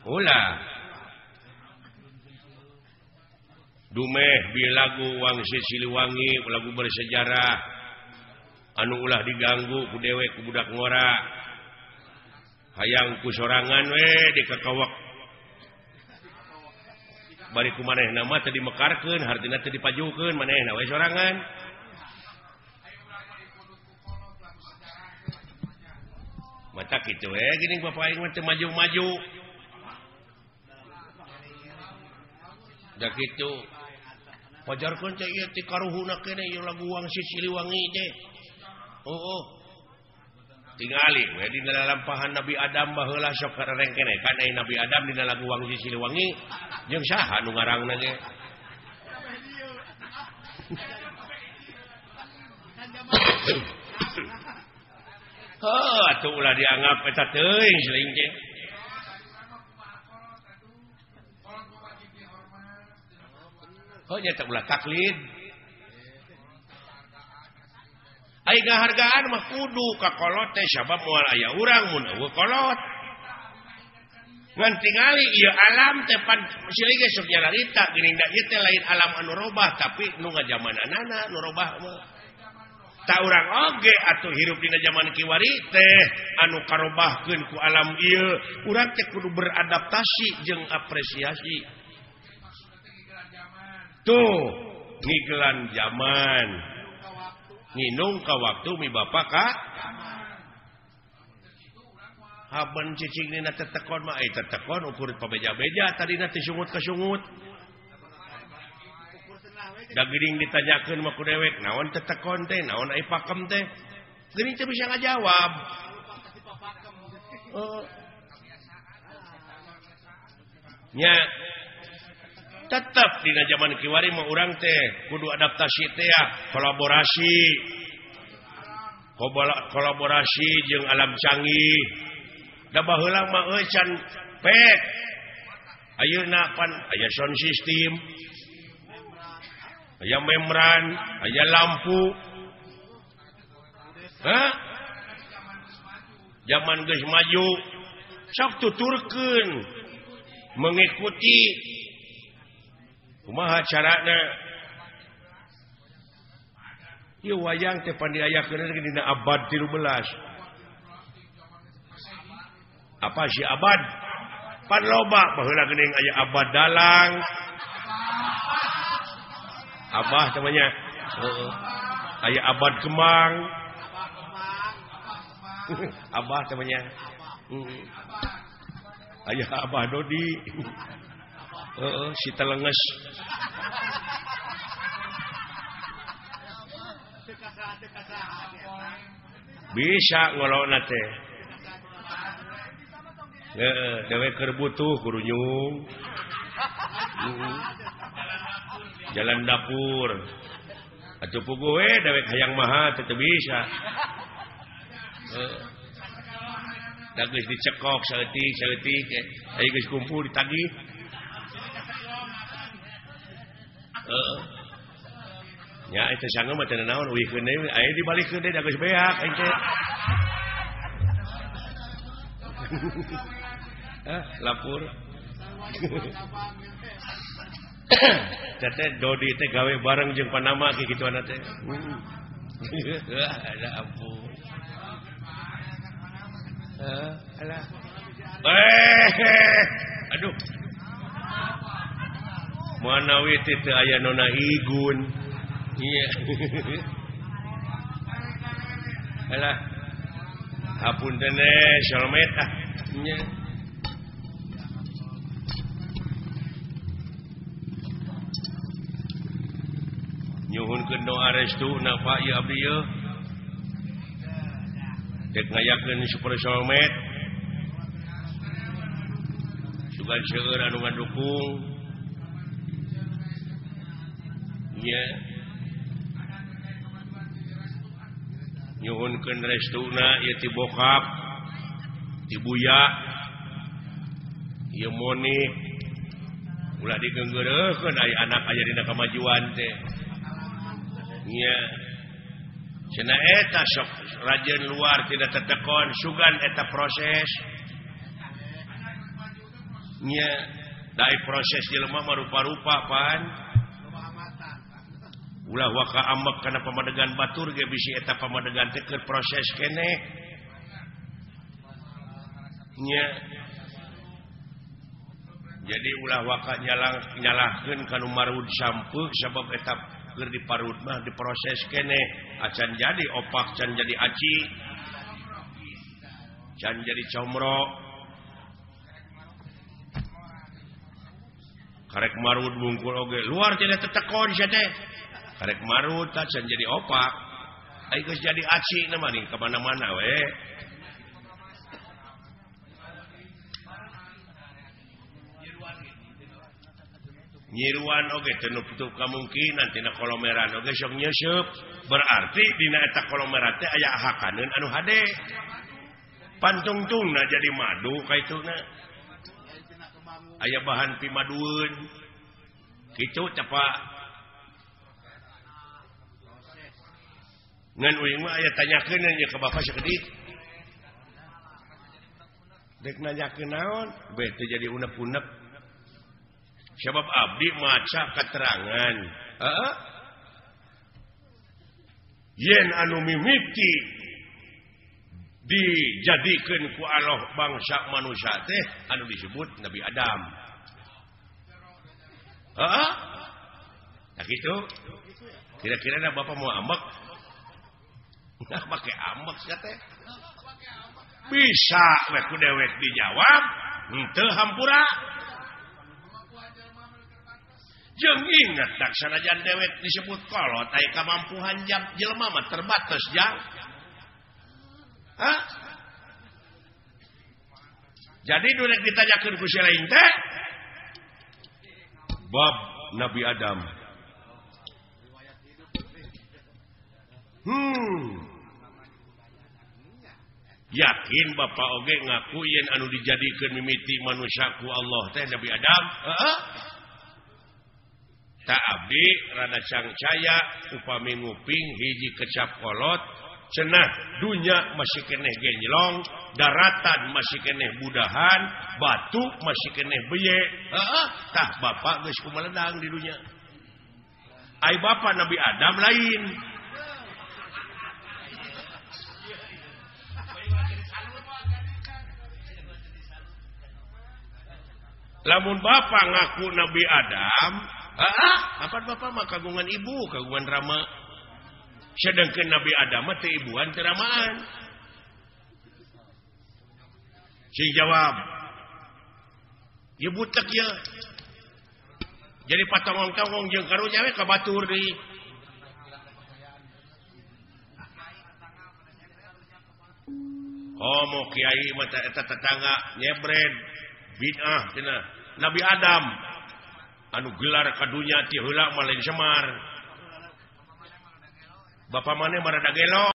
ulah dumeh bi lagu Wangsit Siliwangi lagu bersejarah anu ulah diganggu ku dewek ku budak ngora hayang ku sorangan we dikakawak bari ku manehna mah teu dimekarkeun hartina teu dipajukeun manehna we sorangan mata kitu we geuning bapak aing mah teu maju-maju da kitu pajarkeun teh ieu ti karuhuna keneh ieu lagu Wangsit Siliwangi teh tingali we dina lampahan Nabi Adam baheula sok kareng keneh kan aya Nabi Adam dina lagu Wangsit Siliwangi jeung saha nu ngarangna ge atuh ulah dianggap eta teuing seuing teh nya tak ulah taklid ai ngahargaan mah kudu ka kolot teh sabab moal aya urang mun eueuh kolot ngan tingali ieu alam teh pan silih ge sok nyarita geuning da ieu teh lain alam anu robah tapi nu ngajamananana nu robah mah ta urang oge atuh hirup dina zaman kiwari teh anu karobahkeun ku alam ieu urang teh kudu beradaptasi jeung apresiasi tuh ngigelan zaman nginung ka waktu mi bapak ka haban cicing dina tetekon mah tetekon ukur pabeja-beja tadina teh sungut ka sungut da geuning ditanyakeun mah ku dewek naon tetekon teh naon ai pakem teh geuning teh bisa ngajawab nya tetap dina zaman kiwari mah urang teh kudu adaptasi teh ya kolaborasi jeung alam canggih da baheula mah can pek ayeuna pan aya sound system aya membran aya lampu zaman geus maju sok tuturkeun mengikuti kumaha carana ieu wayang teh pan diayakeun dina abad 13 apa si abad pan loba baheula geuning aya abad dalang abah namanya aya abad kemang abah namanya aya abah Dodi si telenges bisa ngolona teh dewe keur butuh kudu nyung jalan dapur atuh puguh we dewek hayang maha teu bisa da geus dicekok saeutik aya geus kumpul ditagih ya itu sanggeum mah teu naon uihkeun deui aya dibalikeun deui da geus beak aing teh lapur teh Dodi teh gawe bareng jeung Panama kitu ana teh ada ampun alah aduh manawi teh aya nona igun iya alah hapunten Solmet nya nyuhunkeun doa restuna Pak ieu abdi ieu dek ngayakeun Super Solmet sugan seueur anu ngadukung nya nyuhunkeun restuna ieu ti bokap ti buya ieu Monik ulah digeunggeureun aya anak aya dina kamajuan teh nya cenah eta sok rajeun luar tidak tetekon sugan eta proses nya dari proses jelema rupa-rupa pan ulah waka ambek kana pamadegan batur ge bisi eta pamadegan teh keur proses keneh nya jadi ulah waka nyalahkeun kanu marud sampeu sabab eta keur diparud mah diproses keneh acan jadi opak can jadi aci can jadi comro karek marud bungkul oge luar tidak tetekon sia teh karek marud can jadi opak ai geus jadi aci na mah ka mana-mana we nyiruan oge teu nutup kamungkinan tina kolomeran oge sok nyeusup berarti dina eta kolomeran teh aya hakaneun anu hade pantungtungna jadi madu kaituna aya bahan pimadueun kitu cepak ngan uing mah aya tanyakeun nya ka Bapak sakedik dek nanyakeun naon beh teu jadi unek-unek sebab abdi maca keterangan yen anu mimiti dijadikeun ku Allah bangsa manusia teh anu disebut Nabi Adam nah gitu kira-kira Bapak mau ambek nggak pakai ambek sia teh bisa we ku dewek dijawab henteu hampura jeung ingat tak sanajan dewek disebut kolot aya kamampuan jelema mah terbatas jang jadi dulek ditanyakeun ku si lain teh bab Nabi Adam yakin Bapak oge ngaku yen anu dijadikeun mimiti manusia ku Allah teh Nabi Adam tak abdi rada cangcaya upami nguping hiji kecap kolot cenah dunya masih keneh genjlong daratan masih keneh budahan batu masih keneh beye tah Bapak geus kumeledang di dunya ai Bapak Nabi Adam lain lamun Bapak ngaku Nabi Adam apa Bapak mah kagungan ibu kagungan rama sedangkan Nabi Adam teh ibuan teu ramaan sing jawab ya butek ya jadi patongong-tongong jeung karunya we ka batur deui mau kiai mah eta tetangga nyebred bid'ah cenah Nabi Adam anu gelar kadunya ti heula mah lain Semar Bapak maneh marada gelo